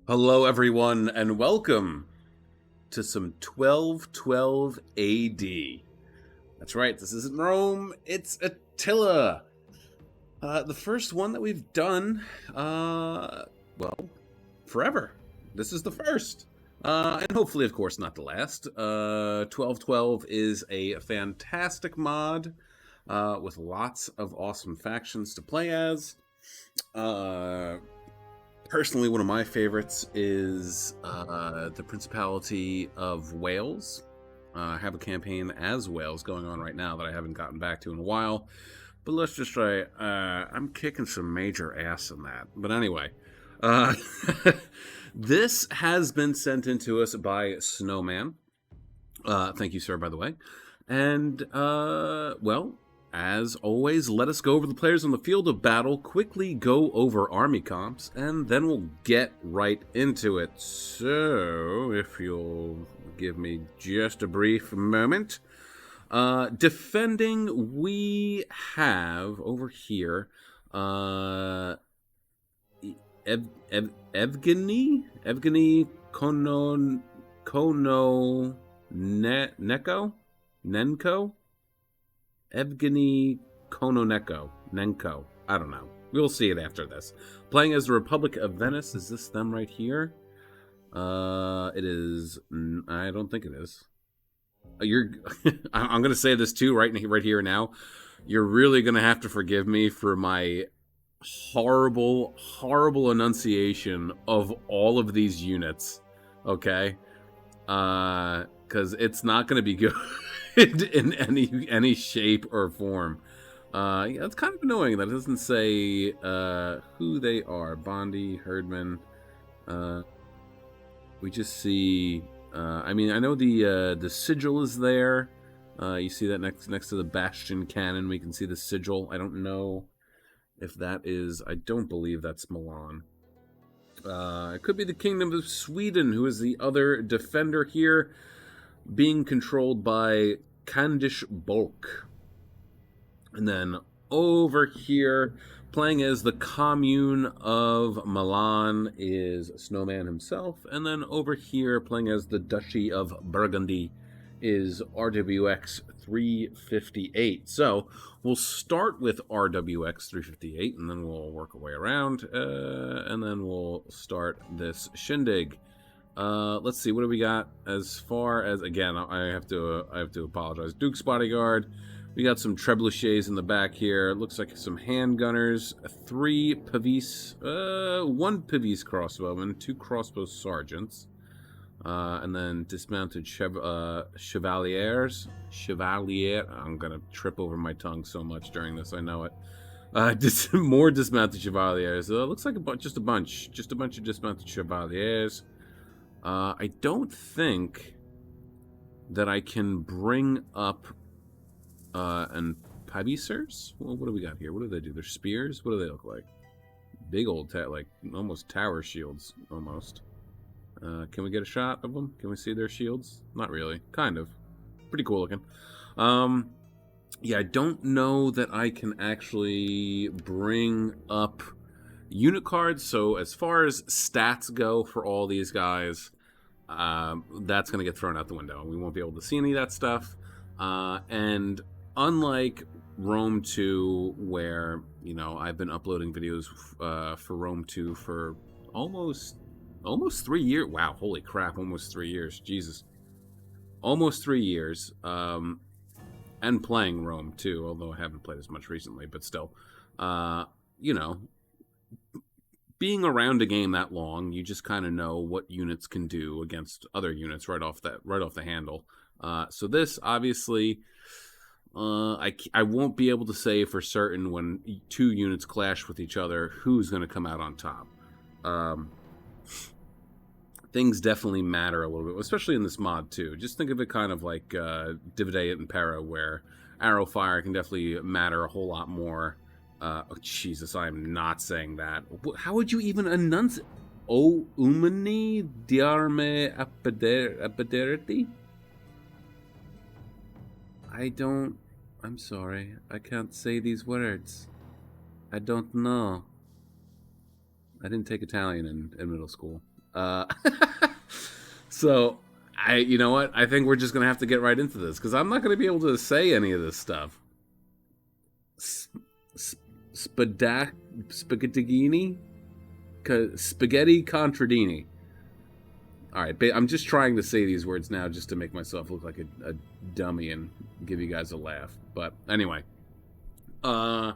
Hello, everyone, and welcome to some 1212 AD. That's right, this isn't Rome, it's Attila. The first one that we've done, well, forever. This is the first. And hopefully, of course, not the last. 1212 is a fantastic mod with lots of awesome factions to play as. Personally, one of my favorites is the Principality of Wales. I have a campaign as Wales going on right now that I haven't gotten back to in a while. But let's just say I'm kicking some major ass in that. But anyway, uh, this has been sent in to us by Snowman. Thank you, sir, by the way. And, well, as always, let us go over the players on the field of battle, quickly go over army comps, and then we'll get right into it. So, if you'll give me just a brief moment. Defending, we have over here, Evgeny Nenko? Evgeny Nenko. I don't know. We'll see it after this. Playing as the Republic of Venice. Is this them right here? It is. I don't think it is. You're. I'm gonna say this too, right here now. You're really gonna have to forgive me for my horrible enunciation of all of these units. Okay, because it's not gonna be good. In any shape or form. Yeah, it's kind of annoying that it doesn't say who they are. Bondi, Herdman. We just see. I mean, I know the sigil is there. You see that next to the bastion cannon. We can see the sigil. I don't know if that is. I don't believe that's Milan. It could be the Kingdom of Sweden, who is the other defender here, being controlled by Kandish Bulk. And then over here, playing as the Commune of Milan, is Snowman himself. And then over here, playing as the Duchy of Burgundy, is RWX 358. So we'll start with RWX 358, and then we'll work our way around, and then we'll start this shindig. Let's see, what do we got as far as, again, I have to apologize. Duke's Bodyguard. We got some trebuchets in the back here. Looks like some handgunners, 3 Pavis, 1 Pavis crossbowman, 2 crossbow sergeants, and then dismounted chevaliers. Chevalier. I'm gonna trip over my tongue so much during this. I know it. More dismounted chevaliers. Looks like just a bunch of dismounted chevaliers. I don't think that I can bring up and Pabisers? Well, what do we got here? What do they do? They're spears? What do they look like? Big old, like, almost tower shields, almost. Can we get a shot of them? Can we see their shields? Not really. Kind of. Pretty cool looking. Yeah, I don't know that I can actually bring up unit cards, so as far as stats go for all these guys, that's going to get thrown out the window. We won't be able to see any of that stuff. And unlike Rome 2, where, you know, I've been uploading videos for Rome 2 for almost 3 years. Wow, holy crap, almost 3 years. Jesus. Almost 3 years. And playing Rome 2, although I haven't played as much recently, but still. You know, being around a game that long, you just kind of know what units can do against other units right off the handle. So this, obviously, I won't be able to say for certain when 2 units clash with each other who's going to come out on top. Things definitely matter a little bit, especially in this mod too. Just think of it kind of like Divide and Para, where arrow fire can definitely matter a whole lot more. Oh, Jesus, I'm not saying that. How would you even enunciate? O umani diarme apederti? I'm sorry. I can't say these words. I don't know. I didn't take Italian in middle school. Uh, so, you know what? I think we're just going to have to get right into this because I'm not going to be able to say any of this stuff. Spaghetti Contradini. All right, I'm just trying to say these words now just to make myself look like a dummy and give you guys a laugh. But anyway, all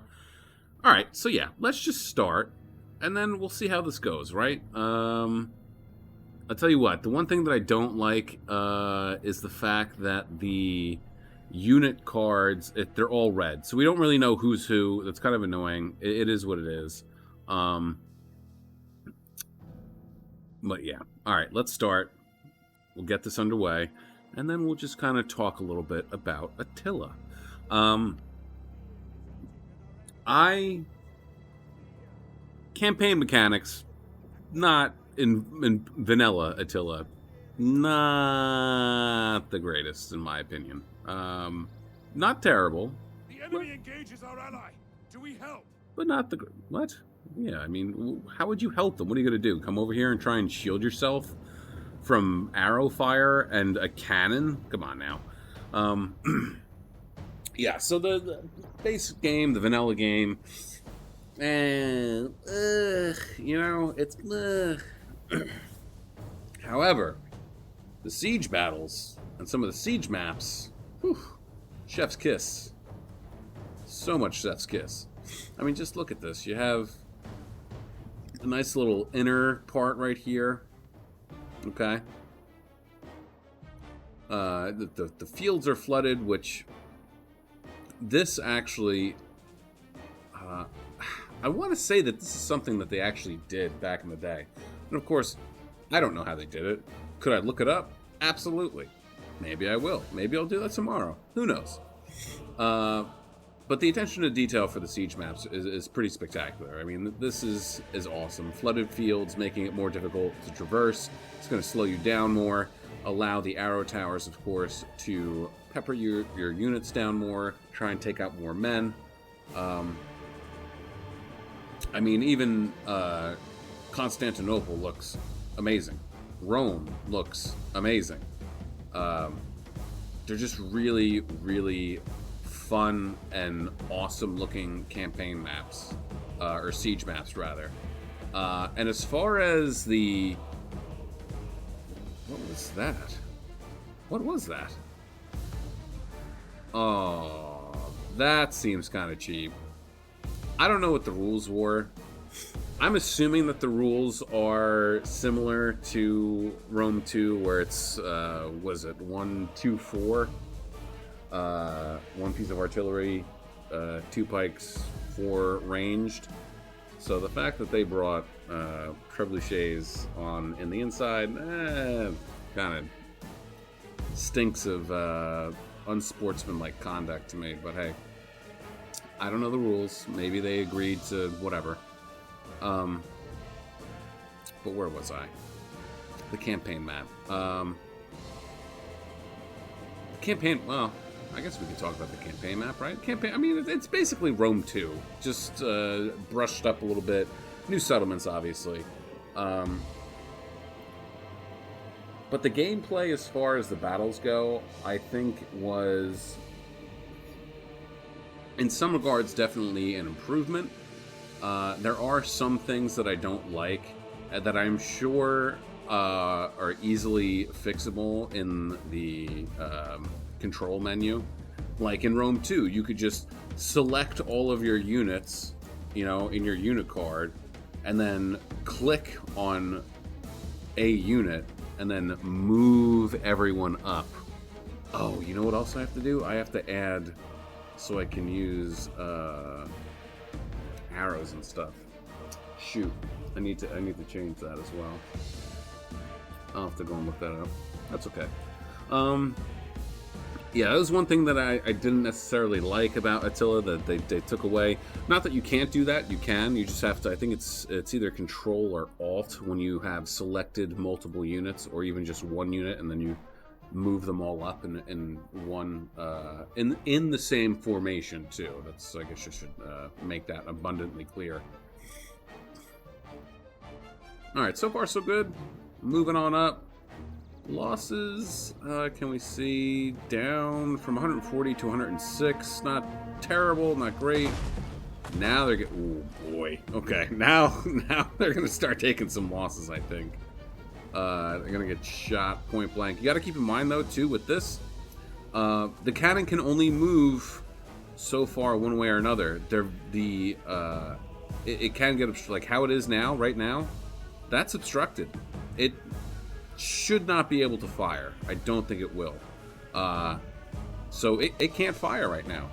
right. So yeah, let's just start, and then we'll see how this goes. Right? I'll tell you what. The one thing that I don't like is the fact that the unit cards, they're all red, so we don't really know who's who. That's kind of annoying. It is what it is. But yeah, all right, let's start. We'll get this underway, and then we'll just kind of talk a little bit about Attila. Campaign mechanics, not in vanilla Attila, not the greatest in my opinion. Not terrible. The enemy engages our ally. Do we help? But not the what? Yeah, I mean, how would you help them? What are you going to do? Come over here and try and shield yourself from arrow fire and a cannon? Come on now. Yeah, so the base game, the vanilla game, and you know, it's however, the siege battles and some of the siege maps, whew, chef's kiss. So much chef's kiss. I mean, just look at this. You have a nice little inner part right here. Okay. The fields are flooded, which this actually, I want to say that this is something that they actually did back in the day. And of course, I don't know how they did it. Could I look it up? Absolutely. Maybe I will. Maybe I'll do that tomorrow. Who knows? But the attention to detail for the siege maps is pretty spectacular. I mean, this is awesome. Flooded fields, making it more difficult to traverse. It's going to slow you down more. Allow the arrow towers, of course, to pepper your units down more. Try and take out more men. I mean, even Constantinople looks amazing. Rome looks amazing. They're just really, really fun and awesome looking campaign maps, or siege maps rather. And as far as the, what was that? What was that? Oh, that seems kind of cheap. I don't know what the rules were. I'm assuming that the rules are similar to Rome 2, where it's, was it 1, 2, 4? 1 piece of artillery, 2 pikes, 4 ranged. So the fact that they brought trebuchets on in the inside, kind of stinks of unsportsmanlike conduct to me. But hey, I don't know the rules. Maybe they agreed to whatever. But where was I? The campaign map. Campaign, well, I guess we could talk about the campaign map, right? Campaign, I mean, it's basically Rome 2. Just brushed up a little bit. New settlements, obviously. But the gameplay, as far as the battles go, I think was, in some regards, definitely an improvement. There are some things that I don't like that I'm sure are easily fixable in the control menu. Like in Rome 2, you could just select all of your units, you know, in your unit card, and then click on a unit, and then move everyone up. Oh, you know what else I have to do? I have to add so I can use arrows and stuff. Shoot, I need to change that as well. I'll have to go and look that up. That's okay. Yeah, that was one thing that I didn't necessarily like about Attila, that they took away. Not that you can't do that, you can. You just have to, I think it's either Control or Alt when you have selected multiple units, or even just one unit, and then you move them all up in one, in the same formation, too. That's, I guess you should make that abundantly clear. Alright, so far so good. moving on up. Losses, can we see, down from 140 to 106. Not terrible, not great. Now they're getting, oh boy. Okay, now they're gonna start taking some losses, I think. They're gonna get shot point blank. You gotta keep in mind though, too, with this, the cannon can only move so far one way or another. It can get, like how it is now, right now, that's obstructed. It should not be able to fire. I don't think it will. So it can't fire right now.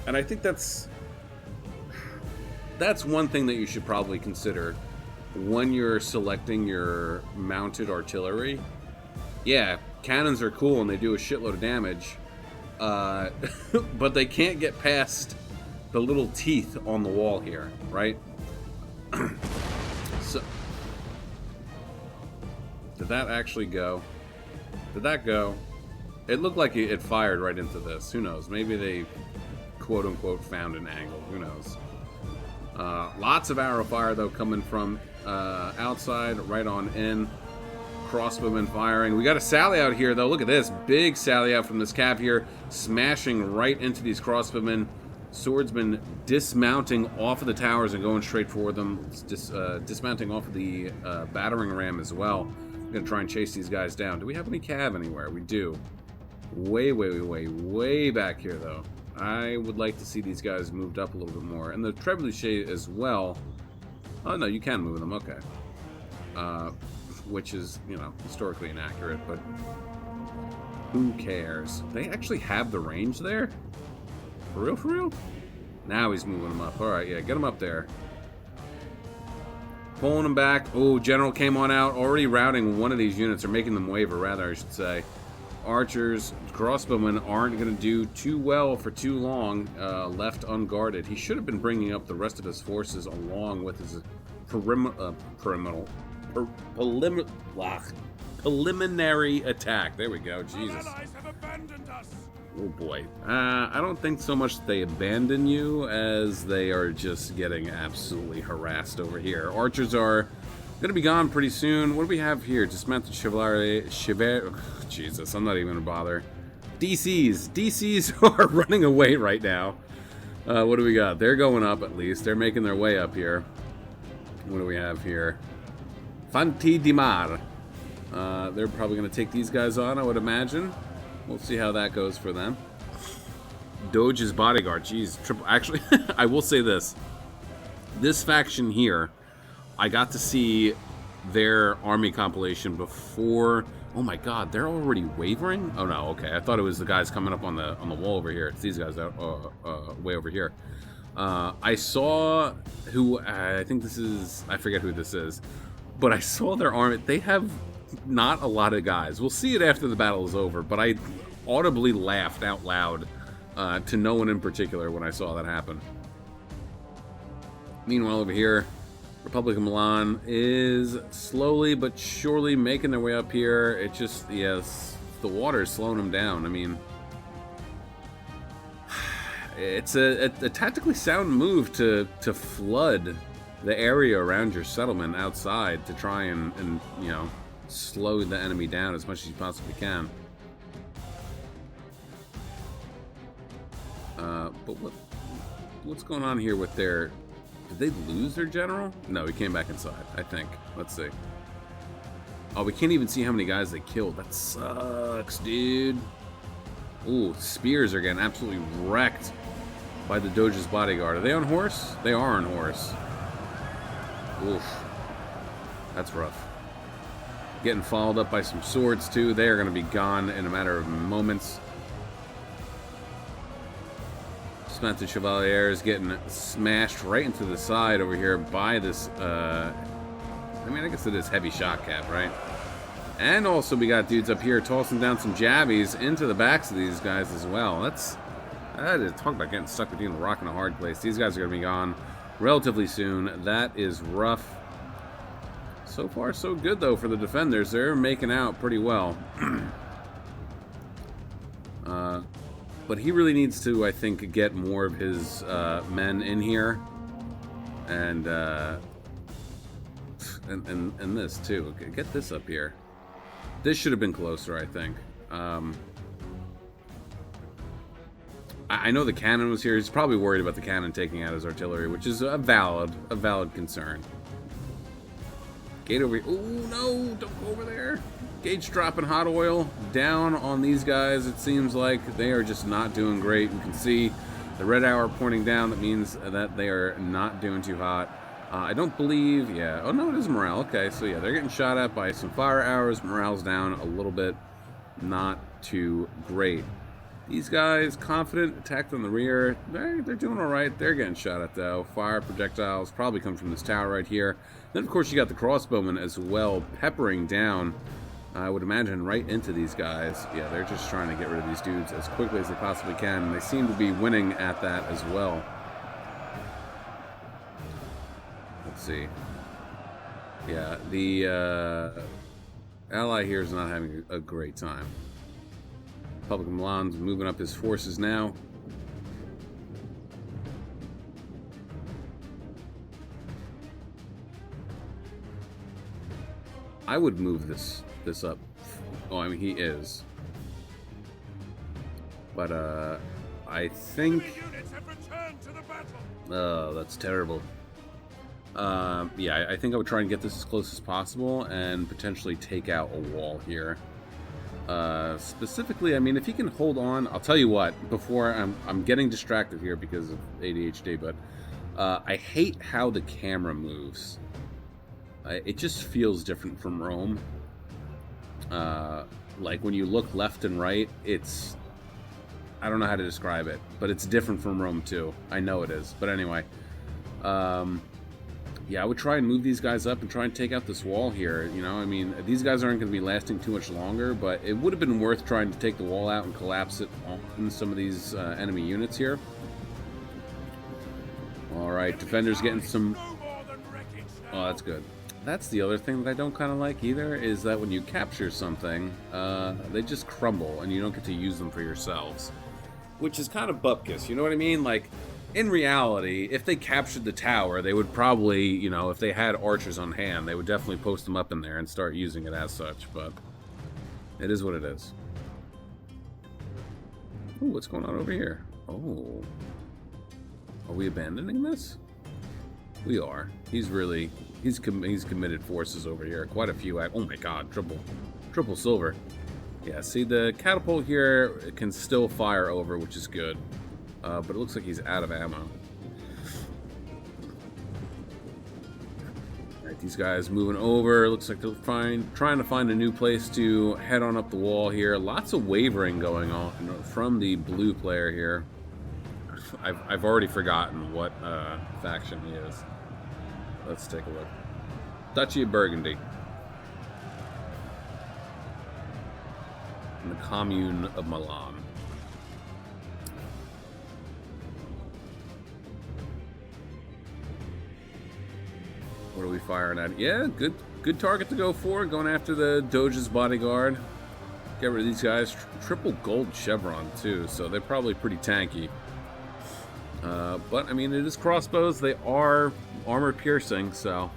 And I think that's one thing that you should probably consider when you're selecting your mounted artillery. Yeah, cannons are cool and they do a shitload of damage, but they can't get past the little teeth on the wall here, right? So, did that actually go? Did that go? It looked like it fired right into this. Who knows? Maybe they quote-unquote found an angle. Who knows? Lots of arrow fire, though, coming from outside, right on in. Crossbowmen firing. We got a sally out here, though. Look at this. Big sally out from this cab here, smashing right into these crossbowmen. Swordsmen dismounting off of the towers and going straight for them. Dismounting off of the battering ram as well. I'm going to try and chase these guys down. Do we have any cav anywhere? We do. Way back here, though. I would like to see these guys moved up a little bit more. And the trebuchet as well. Oh, no, you can move them. Okay. Which is, you know, historically inaccurate, but who cares? They actually have the range there? For real, for real? Now he's moving them up. Alright, yeah, get them up there. Pulling them back. Oh, General came on out. Already routing one of these units, or making them waver, rather, I should say. Archers, crossbowmen aren't going to do too well for too long, left unguarded. He should have been bringing up the rest of his forces along with his preliminary attack. There we go. Jesus. Our allies have abandoned us. Oh boy. I don't think so much that they abandon you as they are just getting absolutely harassed over here. Archers are gonna be gone pretty soon. What do we have here? Dismounted Chevalier. Jesus, I'm not even gonna bother. DCs are running away right now. What do we got? They're going up at least. They're making their way up here. What do we have here? Fanti di Mar. They're probably gonna take these guys on, I would imagine. We'll see how that goes for them. Doge's bodyguard. Jeez, triple. Actually, I will say this. This faction here, I got to see their army compilation before. Oh my God, they're already wavering. Oh no, okay. I thought it was the guys coming up on the wall over here. It's these guys out way over here. I saw who I think this is. I forget who this is, but I saw their army. They have not a lot of guys. We'll see it after the battle is over, but I audibly laughed out loud to no one in particular when I saw that happen. Meanwhile, over here, Republic of Milan is slowly but surely making their way up here. It just, yes, the water is slowing them down. I mean, it's a tactically sound move to flood the area around your settlement outside to try and you know, slow the enemy down as much as you possibly can. But what's going on here with their... Did they lose their general? No, he came back inside, I think. Let's see. Oh, we can't even see how many guys they killed. That sucks, dude. Ooh, spears are getting absolutely wrecked by the Doge's bodyguard. Are they on horse? They are on horse. Oof. That's rough. Getting followed up by some swords, too. They are going to be gone in a matter of moments. Dismounted Chevaliers getting smashed right into the side over here by this, I mean, I guess it is heavy shot cap, right? And also we got dudes up here tossing down some jabbies into the backs of these guys as well. That is, talk about getting stuck between a rock and a hard place. These guys are going to be gone relatively soon. That is rough. So far, so good, though, for the defenders. They're making out pretty well. But he really needs to, I think, get more of his men in here. And and this too. Get this up here. This should have been closer, I think. I know the cannon was here. He's probably worried about the cannon taking out his artillery, which is a valid concern. Gate over here. Oh no! Don't go over there. Gauge dropping hot oil down on these guys. It seems like they are just not doing great. You can see the red arrow pointing down. That means that they are not doing too hot. I don't believe, yeah. Oh no, it is morale. Okay, so yeah, they're getting shot at by some fire arrows. Morale's down a little bit. Not too great. These guys, confident, attacked on the rear. They're doing all right. They're getting shot at though. Fire projectiles probably come from this tower right here. Then of course you got the crossbowmen as well, peppering down. I would imagine right into these guys. Yeah, they're just trying to get rid of these dudes as quickly as they possibly can. They seem to be winning at that as well. Let's see. Yeah, the ally here is not having a great time. Republic of Milan's moving up his forces now. I would move this up. Oh, I mean, he is. But, I think... Oh, that's terrible. Yeah, I think I would try and get this as close as possible and potentially take out a wall here. Specifically, I mean, if he can hold on, I'll tell you what, before I'm getting distracted here because of ADHD, but I hate how the camera moves. It just feels different from Rome. Like when you look left and right, it's, I don't know how to describe it, but it's different from Rome too. I know it is, but anyway. Yeah, I would try and move these guys up and try and take out this wall here. You know, I mean, these guys aren't going to be lasting too much longer, but it would have been worth trying to take the wall out and collapse it on some of these enemy units here. All right, defenders getting some... Oh, that's good. That's the other thing that I don't kind of like either, is that when you capture something, they just crumble and you don't get to use them for yourselves. Which is kind of bupkis, you know what I mean? Like, in reality, if they captured the tower, they would probably, you know, if they had archers on hand, they would definitely post them up in there and start using it as such, but it is what it is. Ooh, what's going on over here? Oh. Are we abandoning this? We are. He's committed forces over here. Quite a few. Oh my god, triple silver. Yeah, see, the catapult here can still fire over, which is good. But it looks like he's out of ammo. Alright, these guys moving over. Looks like they're trying to find a new place to head on up the wall here. Lots of wavering going on from the blue player here. I've already forgotten what faction he is. Let's take a look. Duchy of Burgundy. In the Commune of Milan. What are we firing at? Yeah, good target to go for. Going after the Doge's bodyguard. Get rid of these guys. Triple gold chevron too, so they're probably pretty tanky. But I mean, it is crossbows. They are armor piercing, so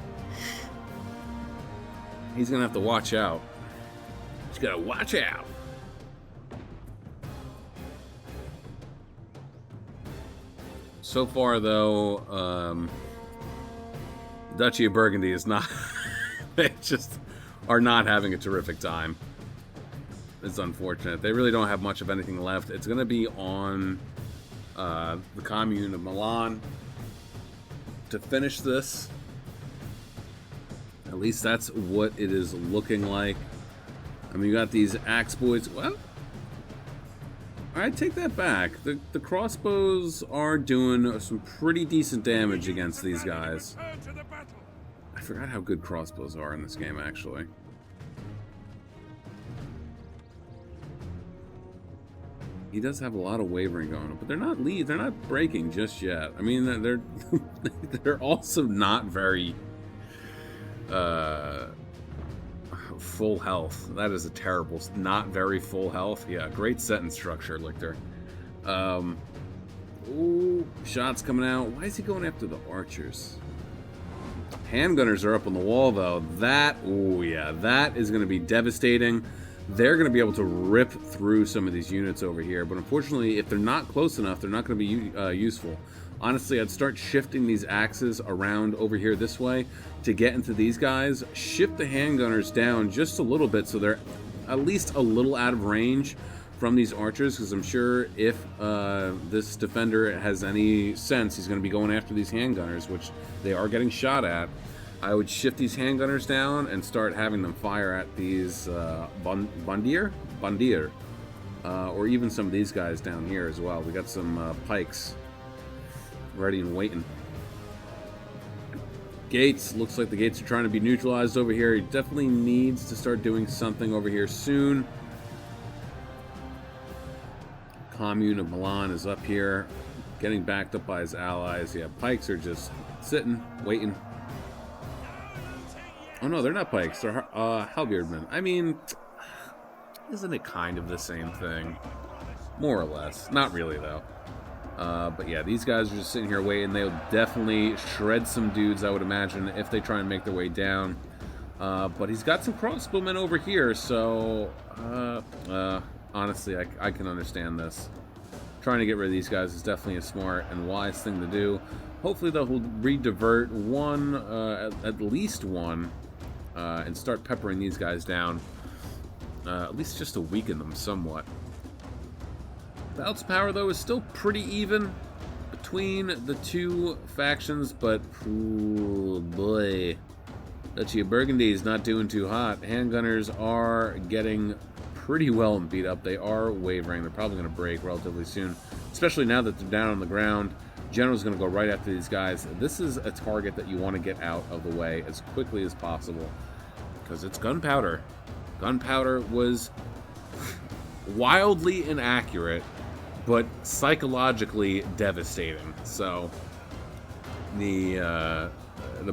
he's gonna have to watch out. He's gotta watch out. So far, though, Duchy of Burgundy is not... they just are not having a terrific time. It's unfortunate. They really don't have much of anything left. It's going to be on the Commune of Milan to finish this. At least that's what it is looking like. I mean, you got these axe boys. Well, I take that back. The crossbows are doing some pretty decent damage against these guys. I forgot how good crossbows are in this game, actually. He does have a lot of wavering going on, but they're not breaking just yet. I mean, they're also not very full health. That is a terrible, not very full health. Yeah, great sentence structure, Lichter. Ooh, shots coming out. Why is he going after the archers? Handgunners are up on the wall, though. That, oh yeah, that is going to be devastating. They're going to be able to rip through some of these units over here, but unfortunately, if they're not close enough, they're not going to be useful. Honestly, I'd start shifting these axes around over here this way to get into these guys. Shift the handgunners down just a little bit so they're at least a little out of range from these archers, because I'm sure if this defender has any sense, he's going to be going after these handgunners, which they are getting shot at. I would shift these handgunners down and start having them fire at these Bandier, or even some of these guys down here as well. We got some pikes ready and waiting. Gates, looks like the gates are trying to be neutralized over here. He definitely needs to start doing something over here soon. Commune of Milan is up here, getting backed up by his allies. Yeah, pikes are just sitting, waiting. Oh no, they're not pikes, they're halberdmen. I mean, isn't it kind of the same thing? More or less. Not really, though. But yeah, these guys are just sitting here waiting. They'll definitely shred some dudes, I would imagine, if they try and make their way down. But he's got some crossbowmen over here, so honestly, I can understand this. Trying to get rid of these guys is definitely a smart and wise thing to do. Hopefully they'll re-divert one, at least one, and start peppering these guys down. At least just to weaken them somewhat. Balance power, though, is still pretty even between the two factions, but, ooh, boy. Duchy of Burgundy is not doing too hot. Handgunners are getting pretty well beat up. They are wavering. They're probably going to break relatively soon, especially now that they're down on the ground. General's going to go right after these guys. This is a target that you want to get out of the way as quickly as possible, because it's gunpowder. Gunpowder was wildly inaccurate, but psychologically devastating. So the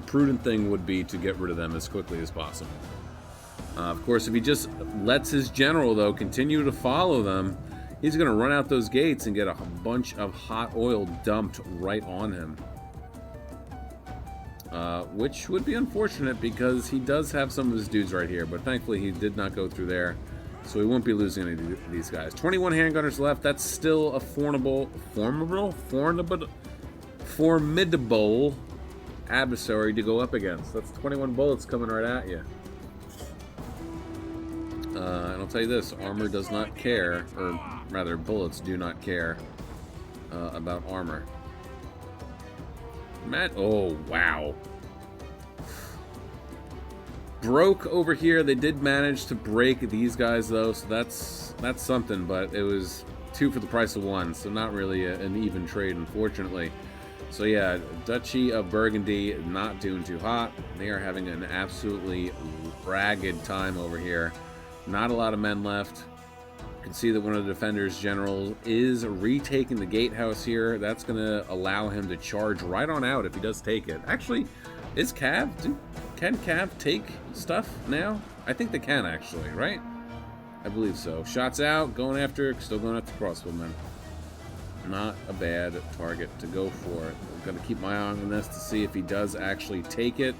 prudent thing would be to get rid of them as quickly as possible. Of course, if he just lets his general, though, continue to follow them, he's going to run out those gates and get a bunch of hot oil dumped right on him. Which would be unfortunate, because he does have some of his dudes right here, but thankfully he did not go through there. So he won't be losing any of these guys. 21 handgunners left. That's still a formidable adversary to go up against. That's 21 bullets coming right at you. And I'll tell you this, armor does not care, or rather bullets do not care about armor. Matt, oh wow. Broke over here. They did manage to break these guys, though, so that's something, but it was 2 for the price of 1, so not really an even trade, unfortunately. So yeah, Duchy of Burgundy not doing too hot. They are having an absolutely ragged time over here. Not a lot of men left. You can see that one of the defenders' generals is retaking the gatehouse here. That's going to allow him to charge right on out if he does take it. Actually, is Cav? Can Cav take stuff now? I think they can, actually, right? I believe so. Shots out, going after, still going after crossbowmen. Not a bad target to go for. I've got to keep my eye on this to see if he does actually take it,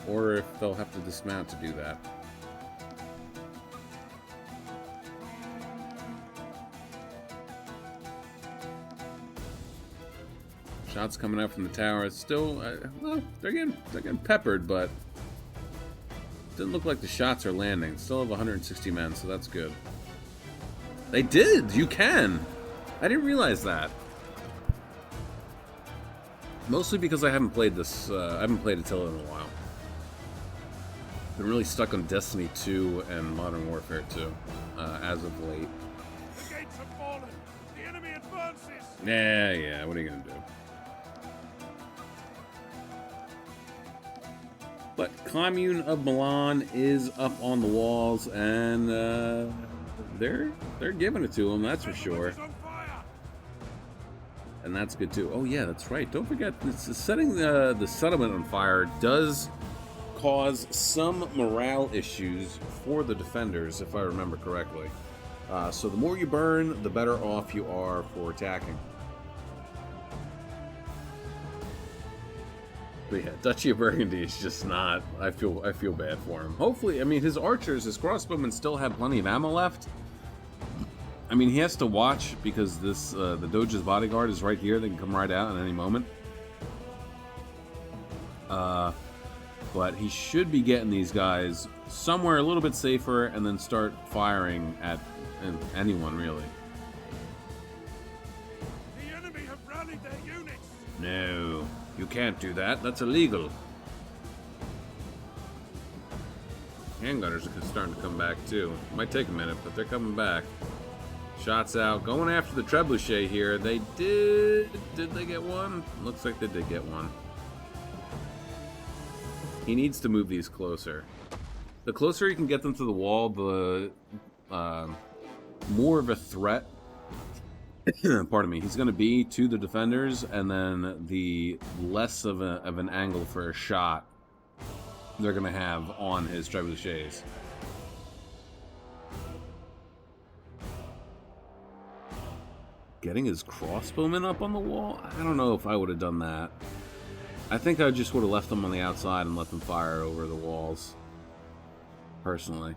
or if they'll have to dismount to do that. Shots coming out from the tower. It's still, well, they're getting peppered, but it doesn't look like the shots are landing. Still have 160 men, so that's good. They did! You can! I didn't realize that. Mostly because I haven't played this, I haven't played Attila in a while. Been really stuck on Destiny 2 and Modern Warfare 2, as of late. The gates have fallen. The enemy advances. Yeah, what are you gonna do? But Commune of Milan is up on the walls, and they're giving it to him, that's for sure. And that's good too. Oh yeah, that's right. Don't forget, setting the settlement on fire does cause some morale issues for the defenders, if I remember correctly. So the more you burn, the better off you are for attacking. But yeah, Duchy of Burgundy is just not. I feel bad for him. Hopefully, I mean, his archers, his crossbowmen still have plenty of ammo left. I mean, he has to watch because this the Doge's bodyguard is right here. They can come right out at any moment. But he should be getting these guys somewhere a little bit safer, and then start firing at anyone really. The enemy have rallied their units. No, you can't do that. That's illegal. Handgunners are starting to come back too. Might take a minute, but they're coming back. Shots out. Going after the trebuchet here. They did. Did they get one? Looks like they did get one. He needs to move these closer. The closer he can get them to the wall, the more of a threat, pardon me, he's going to be to the defenders, and then the less of an angle for a shot they're going to have on his trebuchets. Getting his crossbowmen up on the wall? I don't know if I would have done that. I think I just would have left them on the outside and let them fire over the walls. Personally.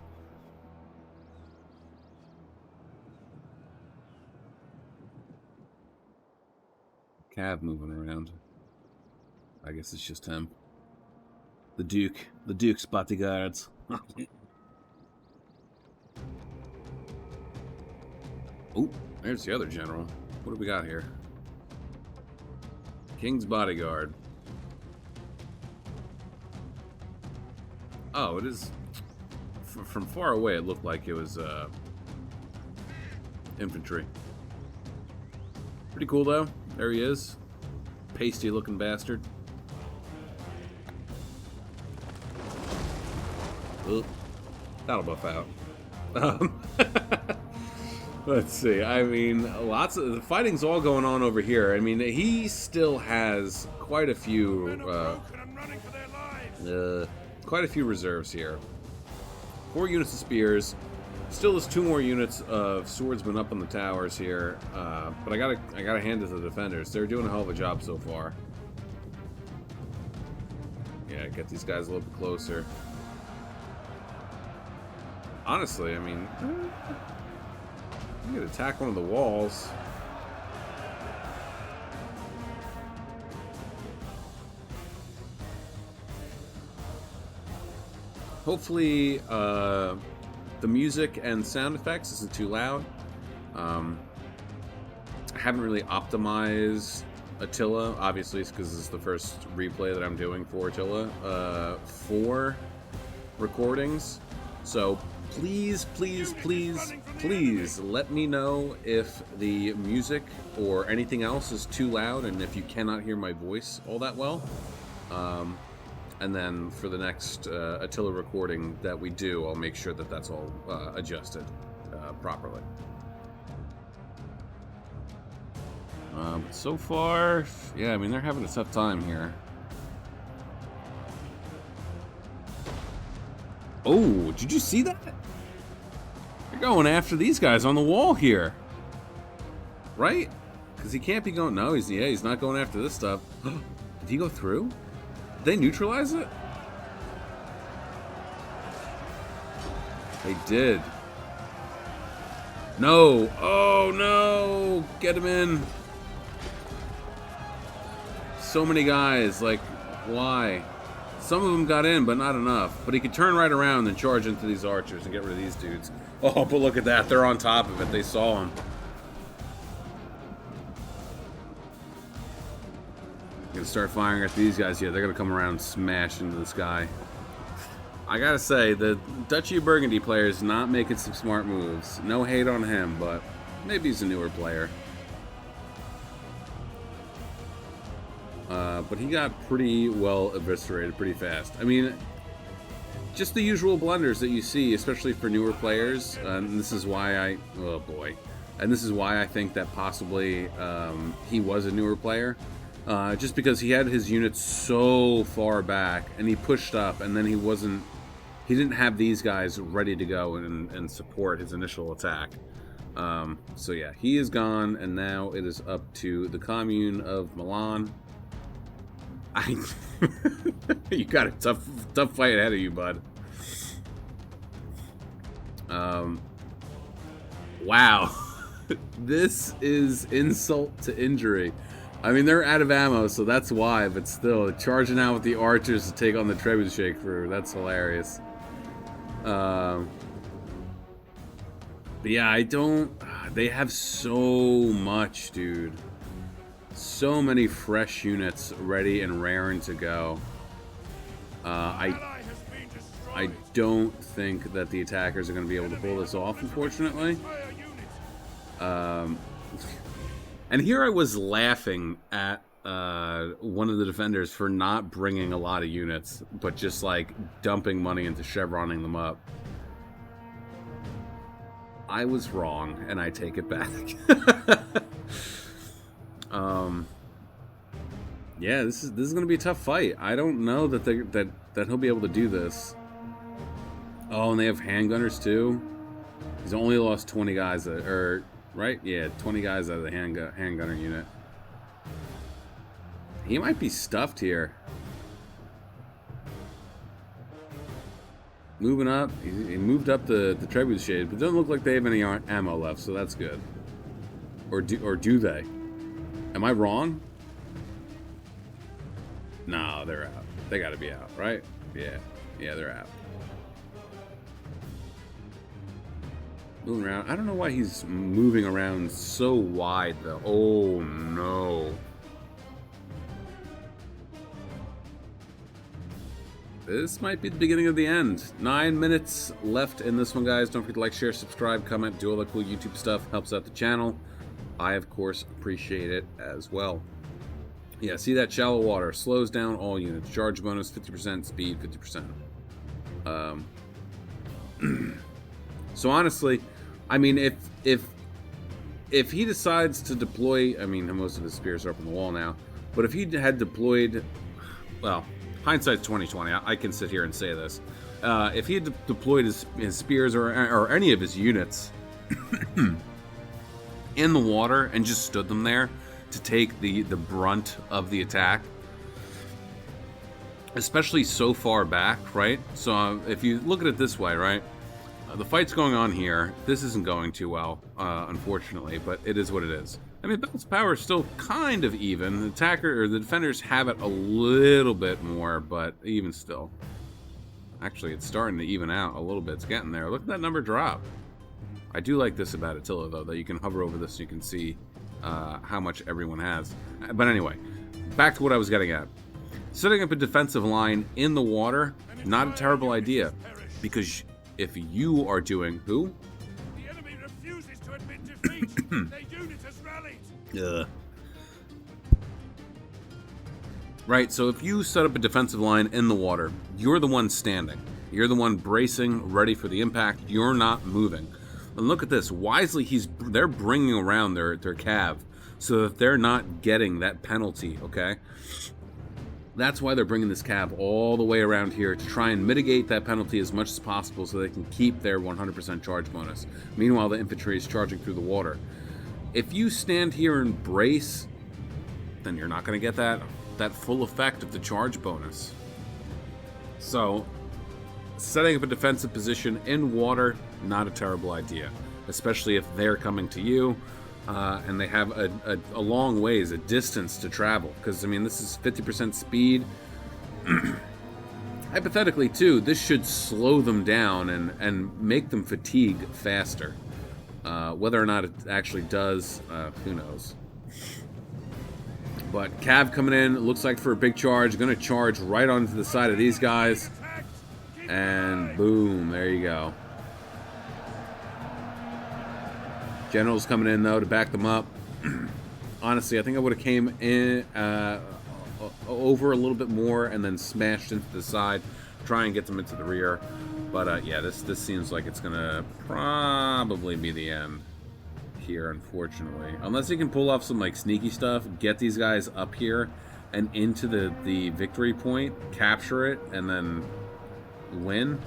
Cav moving around. I guess it's just him. The Duke's bodyguards. Oh, there's the other general. What do we got here? King's bodyguard. Oh, it is. From far away, it looked like it was infantry. Pretty cool, though. There he is. Pasty-looking bastard. Ugh. That'll buff out. Let's see. I mean, lots of the fighting's all going on over here. I mean, he still has quite a few. Men are broken and running for their lives. Quite a few reserves here. 4 units of spears. Still has 2 more units of swordsmen up on the towers here. But I gotta hand it to the defenders. They're doing a hell of a job so far. Yeah, get these guys a little bit closer. Honestly, I mean, you could attack one of the walls. Hopefully, the music and sound effects isn't too loud. I haven't really optimized Attila, obviously, because this is the first replay that I'm doing for Attila for recordings. So please, please, please, please let me know if the music or anything else is too loud and if you cannot hear my voice all that well. And then for the next Attila recording that we do, I'll make sure that that's all adjusted properly. But so far, yeah, I mean, they're having a tough time here. Oh, did you see that? They're going after these guys on the wall here. Right? Because he can't be going... No, he's not going after this stuff. Did he go through? They neutralize it? They did. No. Oh, no. Get him in. So many guys. Like, why? Some of them got in, but not enough. But he could turn right around and charge into these archers and get rid of these dudes. Oh, but look at that. They're on top of it. They saw him. Gonna start firing at these guys here. They're gonna come around and smash into this guy. I gotta say, the Duchy of Burgundy player is not making some smart moves. No hate on him, but maybe he's a newer player. But he got pretty well eviscerated pretty fast. I mean, just the usual blunders that you see, especially for newer players. And this is why oh boy. And this is why I think that possibly he was a newer player. Just because he had his units so far back and he pushed up, and then he didn't have these guys ready to go and support his initial attack. So yeah, he is gone, and now it is up to the commune of Milan. I you got a tough fight ahead of you, bud. Wow. This is insult to injury. I mean, they're out of ammo, so that's why, but still, charging out with the archers to take on the trebuchet crew, that's hilarious. But yeah, I don't... They have so much, dude. So many fresh units ready and raring to go. I don't think that the attackers are going to be able to pull this off, unfortunately. And here I was laughing at one of the defenders for not bringing a lot of units, but just like dumping money into chevroning them up. I was wrong, and I take it back. Yeah, this is going to be a tough fight. I don't know that that he'll be able to do this. Oh, and they have handgunners too. He's only lost 20 guys, right? Yeah, 20 guys out of the handgunner unit. He might be stuffed here. Moving up, he moved up the trebuchet, but it doesn't look like they have any ammo left, so that's good. Or do they? Am I wrong? No, they're out. They got to be out, right? Yeah, they're out. Moving around. I don't know why he's moving around so wide, though. Oh, no. This might be the beginning of the end. 9 minutes left in this one, guys. Don't forget to like, share, subscribe, comment, do all that cool YouTube stuff. Helps out the channel. I, of course, appreciate it as well. Yeah, see that shallow water. Slows down all units. Charge bonus, 50%. Speed, 50%. So, honestly... I mean, if he decides to deploy, I mean, most of his spears are up on the wall now, but if he had deployed, well, hindsight's 2020. I can sit here and say this. If he had deployed his spears or any of his units in the water and just stood them there to take the brunt of the attack, especially so far back, right? So if you look at it this way, right? The fight's going on here. This isn't going too well, unfortunately, but it is what it is. I mean, balance power is still kind of even. The attacker or the defenders have it a little bit more, but even still. Actually, it's starting to even out a little bit. It's getting there. Look at that number drop. I do like this about Attila, though, that you can hover over this and you can see how much everyone has. But anyway, back to what I was getting at. Setting up a defensive line in the water, not a terrible idea, because if you are doing who? The enemy refuses to admit defeat. Their unit has rallied. Right, so if you set up a defensive line in the water, you're the one standing. You're the one bracing, ready for the impact. You're not moving. And look at this. Wisely, they're bringing around their cav so that they're not getting that penalty, okay? That's why they're bringing this cav all the way around here to try and mitigate that penalty as much as possible so they can keep their 100% charge bonus. Meanwhile, the infantry is charging through the water. If you stand here and brace, then you're not going to get that full effect of the charge bonus. So, setting up a defensive position in water, not a terrible idea. Especially if they're coming to you. And they have a long ways, a distance to travel. Because, I mean, this is 50% speed. Hypothetically, too, this should slow them down and make them fatigue faster. Whether or not it actually does, who knows. But Cav coming in, looks like for a big charge. Going to charge right onto the side of these guys. And boom, there you go. Generals coming in, though, to back them up. Honestly, I think I would have came in over a little bit more and then smashed into the side, try and get them into the rear. But, yeah, this seems like it's going to probably be the end here, unfortunately. Unless he can pull off some, like, sneaky stuff, get these guys up here and into the victory point, capture it, and then win,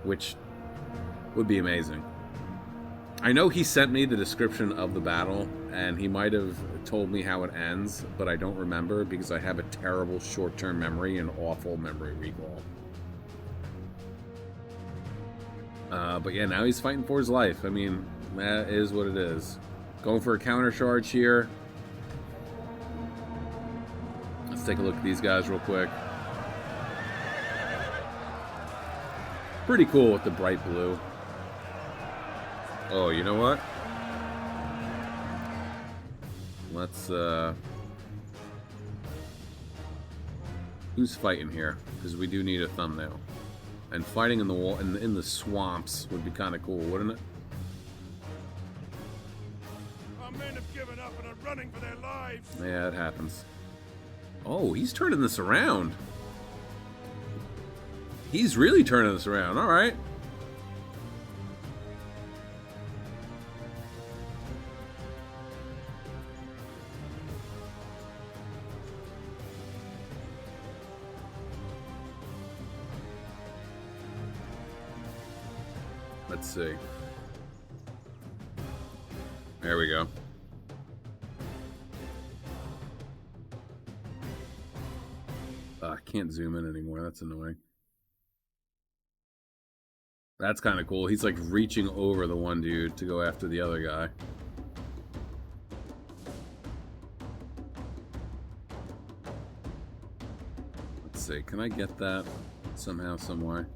which would be amazing. I know he sent me the description of the battle, and he might have told me how it ends, but I don't remember because I have a terrible short-term memory and awful memory recall. But yeah, now he's fighting for his life. I mean, that is what it is. Going for a counter charge here. Let's take a look at these guys real quick. Pretty cool with the bright blue. Oh, you know what? Let's, who's fighting here? Because we do need a thumbnail. And fighting in the wall, in the swamps would be kind of cool, wouldn't it? Our men have given up and are running for their lives. Yeah, it happens. Oh, he's turning this around. He's really turning this around. All right. Let's see. There we go. I can't zoom in anymore. That's annoying. That's kind of cool. He's like reaching over the one dude to go after the other guy. Let's see. Can I get that somehow, somewhere?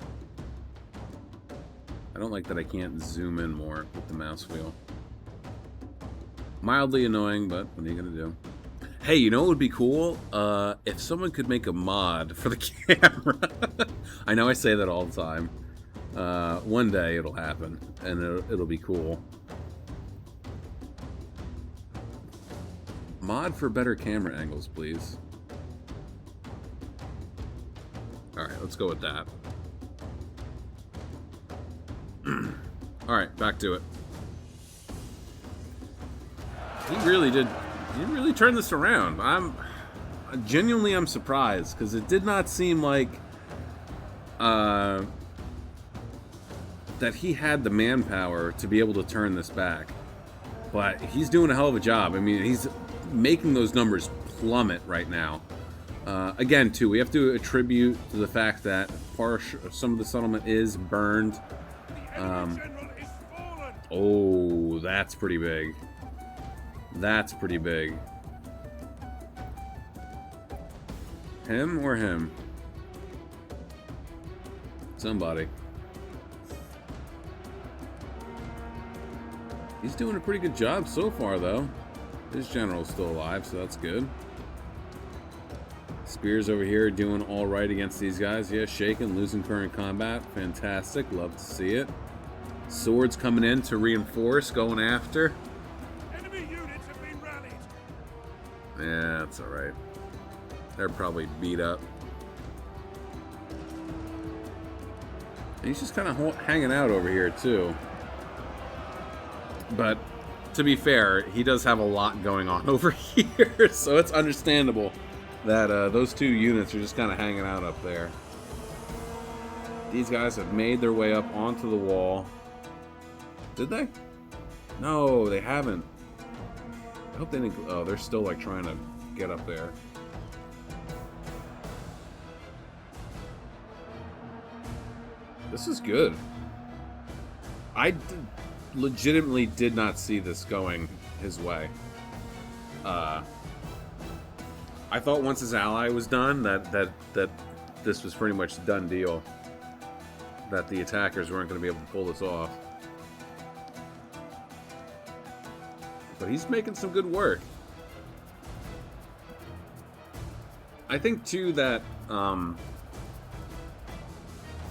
I don't like that I can't zoom in more with the mouse wheel. Mildly annoying, but what are you gonna do? Hey, you know what would be cool? If someone could make a mod for the camera. I know I say that all the time. One day it'll happen, and it'll be cool. Mod for better camera angles, please. Alright, let's go with that. Alright, back to it. He really turned this around. I'm surprised, because it did not seem like that he had the manpower to be able to turn this back. But he's doing a hell of a job. I mean, he's making those numbers plummet right now. Again, too, we have to attribute to the fact that some of the settlement is burned. Oh, that's pretty big. That's pretty big. Him or him? Somebody. He's doing a pretty good job so far, though. His general's still alive, so that's good. Spears over here doing all right against these guys. Yeah, shaken, losing current combat. Fantastic. Love to see it. Swords coming in to reinforce, going after. Enemy units have been rallied. Yeah, that's alright. They're probably beat up. And he's just kind of hanging out over here, too. But, to be fair, he does have a lot going on over here, so it's understandable that those two units are just kind of hanging out up there. These guys have made their way up onto the wall. Did they? No, they haven't. I hope they didn't. Oh, they're still like trying to get up there. This is good. I legitimately did not see this going his way. I thought once his ally was done that this was pretty much a done deal. That the attackers weren't going to be able to pull this off. But he's making some good work. I think too that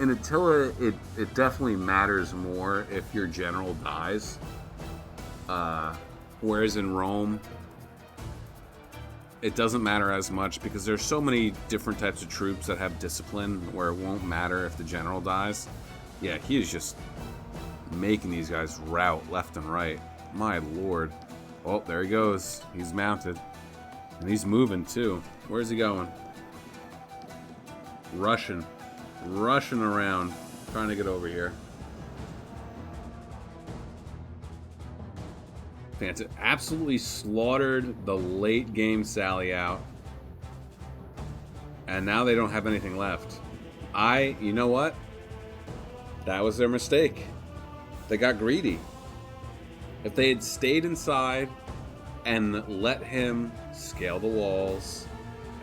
in Attila it definitely matters more if your general dies. Whereas in Rome it doesn't matter as much because there's so many different types of troops that have discipline where it won't matter if the general dies. Yeah, he is just making these guys rout left and right. My lord. Oh, there he goes. He's mounted. And he's moving too. Where's he going? Rushing around. Trying to get over here. Fantastic. Absolutely slaughtered the late game Sally out. And now they don't have anything left. You know what? That was their mistake. They got greedy. If they had stayed inside and let him scale the walls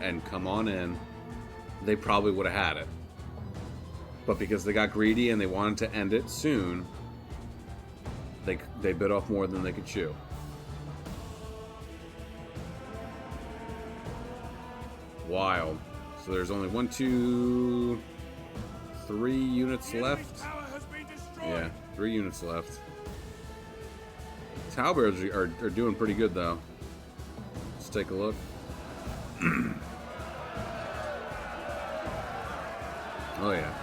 and come on in, they probably would have had it. But because they got greedy and they wanted to end it soon, they bit off more than they could chew. Wild. So there's only 1, 2, 3 units left. Yeah, 3 units left. Talbears are doing pretty good though. Let's take a look. Oh yeah.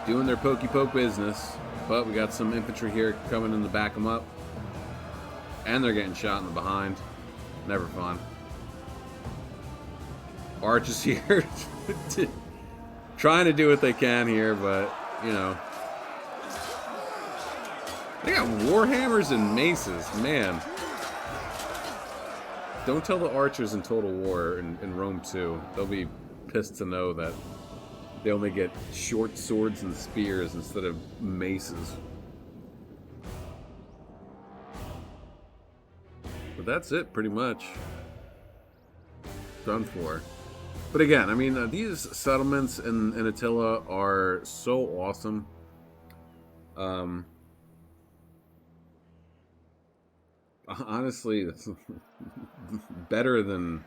Doing their pokey poke business. But we got some infantry here coming in to back them up. And they're getting shot in the behind. Never fun. Arch is here. Trying to do what they can here, but, you know. They got warhammers and maces, man. Don't tell the archers in Total War in Rome 2. They'll be pissed to know that they only get short swords and spears instead of maces. But that's it, pretty much. Done for. But again, I mean, these settlements in Attila are so awesome. Honestly, better than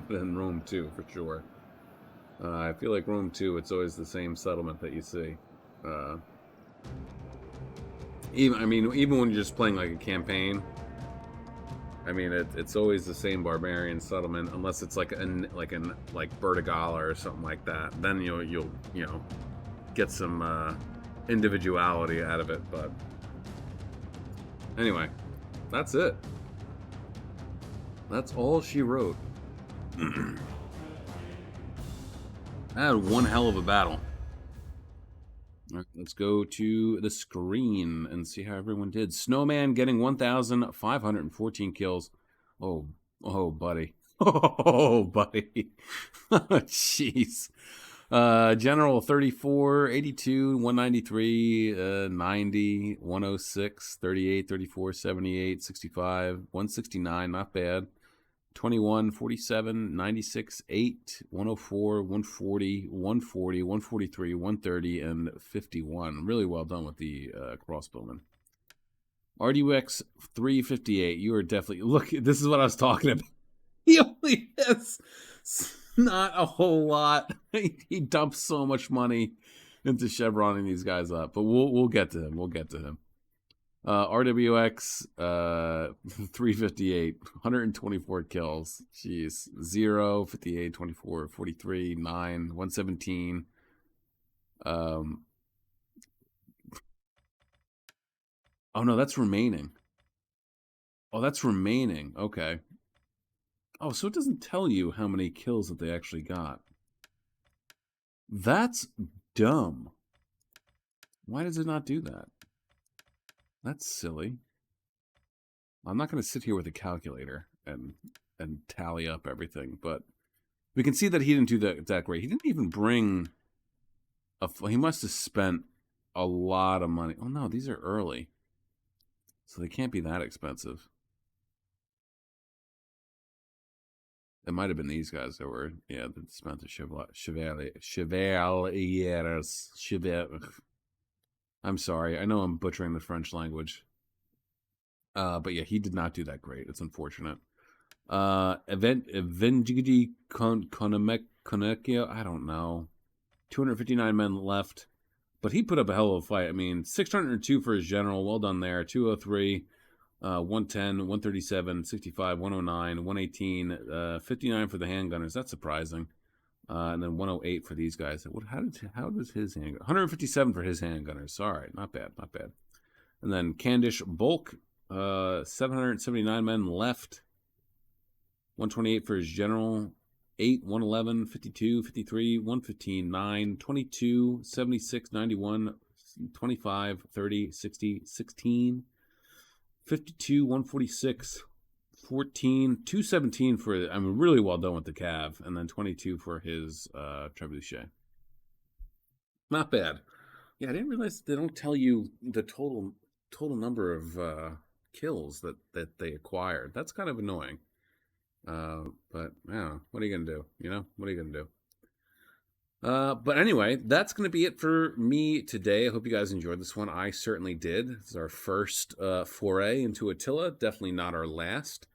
than Rome 2 for sure. I feel like Rome 2, it's always the same settlement that you see. Even when you're just playing like a campaign, I mean, it's always the same barbarian settlement, unless it's like Bertigala or something like that. Then you'll get some individuality out of it. But anyway, that's it. That's all she wrote. I had one hell of a battle. All right, let's go to the screen and see how everyone did. Snowman getting 1,514 kills. Oh, buddy. Oh, buddy. Jeez. General 34, 82, 193, 90, 106, 38, 34, 78, 65, 169. Not bad. 21, 47, 96, 8, 104, 140, 140, 143, 130, and 51. Really well done with the crossbowmen. RDX 358. You are definitely... Look, this is what I was talking about. He only has not a whole lot. He dumps so much money into chevroning these guys up. But we'll get to him. We'll get to him. RWX 358, 124 kills. Jeez. 0, 58, 24, 43, 9, 117. Oh no, that's remaining. Oh, that's remaining. Okay. Oh, so it doesn't tell you how many kills that they actually got. That's dumb. Why does it not do that? That's silly. I'm not going to sit here with a calculator and tally up everything, but we can see that he didn't do that great. He didn't even bring he must have spent a lot of money. Oh no, these are early, so they can't be that expensive. It might have been these guys that were, yeah, that spent the chevaliers. I'm sorry. I know I'm butchering the French language. But yeah, he did not do that great. It's unfortunate. Evengidi Konekio, I don't know. 259 men left. But he put up a hell of a fight. I mean, 602 for his general. Well done there. 203, 110, 137, 65, 109, 118, 59 for the handgunners. That's surprising. And then 108 for these guys. How does his handgun? 157 for his handgunners. All right, not bad, not bad. And then Candish Bulk, 779 men left. 128 for his general. 8, 111, 52, 53, 115, 9, 22, 76, 91, 25, 30, 60, 16. 52, 146, 14, 217 for, I'm really well done with the Cav, and then 22 for his Trebuchet. Not bad. Yeah, I didn't realize they don't tell you the total number of kills that they acquired. That's kind of annoying. But yeah, what are you gonna do? What are you gonna do? But anyway, that's going to be it for me today. I hope you guys enjoyed this one. I certainly did. This is our first foray into Attila. Definitely not our last.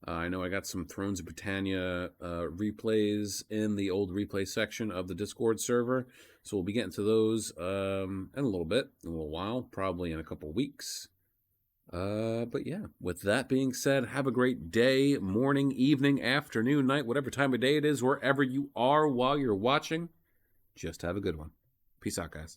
I know I got some Thrones of Britannia replays in the old replay section of the Discord server. So we'll be getting to those in a little bit, in a little while, probably in a couple weeks. But yeah, with that being said, have a great day, morning, evening, afternoon, night, whatever time of day it is, wherever you are while you're watching. Just have a good one. Peace out, guys.